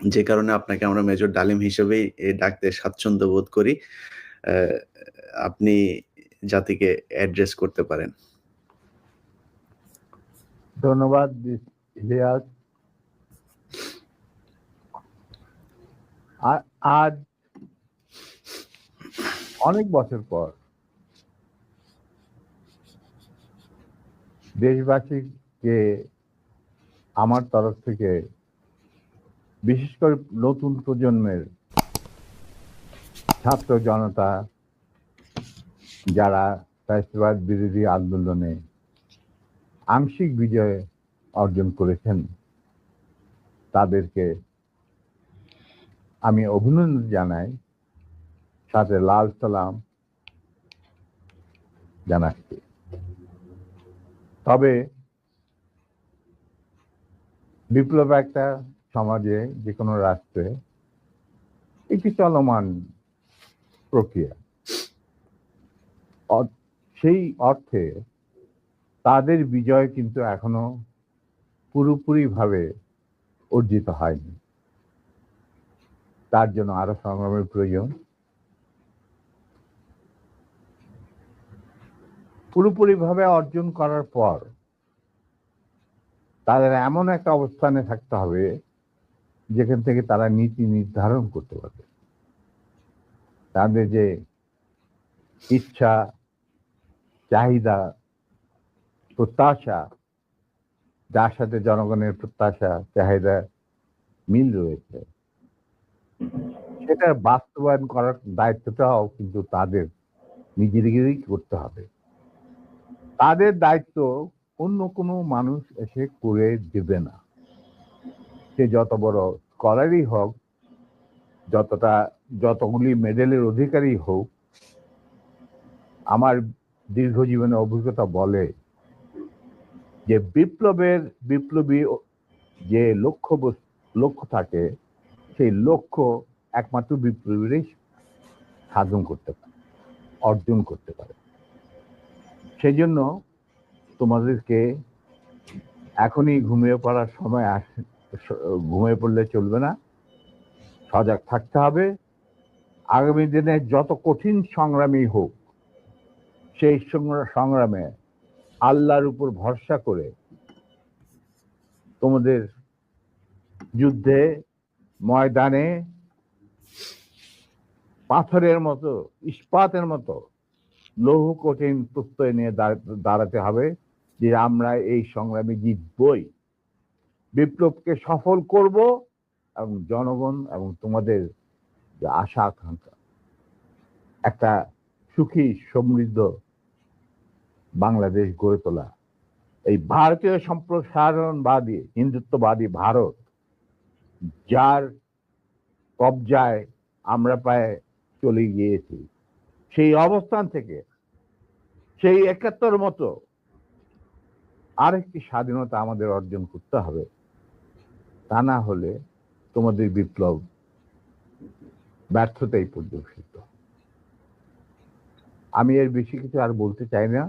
যে কারণে আপনাকে আমরা মেজর ডালিম হিসেবেই ডাকতে স্বাচ্ছন্দ্য বোধ করি। আপনি জাতিকে অ্যাড্রেস করতে পারেন। ধন্যবাদ ইলিয়াস। আজ অনেক বছর পর দেশবাসীকে আমার তরফ থেকে, বিশেষ করে নতুন প্রজন্মের ছাত্র জনতা যারা ফ্যাসিবাদ বিরোধী আন্দোলনে আংশিক বিজয় অর্জন করেছেন, তাদেরকে আমি অভিনন্দন জানাই, সাথে লাল সালাম জানাচ্ছি। তবে বিপ্লব একটা সমাজে, যে কোনো রাষ্ট্রে একটি চলমান প্রক্রিয়া। সেই অর্থে তাদের বিজয় কিন্তু এখনো পুরোপুরিভাবে অর্জিত হয়নি। তার জন্য আরো সংগ্রামের প্রয়োজন। পুরোপুরিভাবে অর্জন করার পর তাদের এমন একটা অবস্থানে থাকতে হবে যেখান থেকে তারা নীতি নির্ধারণ করতে পারবে। তাদের যে ইচ্ছা, চাহিদা, প্রত্যাশা, যার সাথে জনগণের প্রত্যাশা চাহিদা মিল রয়েছে, সেটা বাস্তবায়ন করার দায়িত্বটাও কিন্তু তাদের নিজেদেরই করতে হবে। তাদের দায়িত্ব অন্য কোনো মানুষ এসে করে দেবে না। সে যত বড় স্কলারই হোক, যতগুলি মেডেলের অধিকারী হোক, আমার দীর্ঘ জীবনের অভিজ্ঞতা বলে যে বিপ্লবী যে লক্ষ্য থাকে, সেই লক্ষ্য একমাত্র বিপ্লবীরাই সাধন করতে পারে, অর্জন করতে পারে। সেই জন্য তোমাদেরকে এখনই ঘুমিয়ে পড়ার সময় ঘুমিয়ে পড়লে চলবে না, সজাগ থাকতে হবে। আগামী দিনে যত কঠিন সংগ্রামই হোক, সেই সংগ্রামে আল্লাহর উপর ভরসা করে তোমাদের যুদ্ধে ময়দানে পাথরের মতো, ইস্পাতের মতো লৌহ কঠিন প্রত্যয় নিয়ে দাঁড়াতে হবে যে আমরা এই সংগ্রামে জিতবই, বিপ্লবকে সফল করব, এবং জনগণ এবং তোমাদের যে আশা আকাঙ্ক্ষা, একটা সুখী সমৃদ্ধ বাংলাদেশ গড়ে তোলা। এই ভারতীয় সম্প্রসারণবাদী হিন্দুত্ববাদী ভারত, যার কবজায় আমরা প্রায় চলে গিয়েছি, সেই অবস্থান থেকে সেই ৭১ মতো আরেকটি স্বাধীনতা আমাদের অর্জন করতে হবে। তা না হলে তোমাদের বিপ্লব ব্যর্থতাই পর্যবেসিত। আমি এর বেশি কিছু আর বলতে চাই না।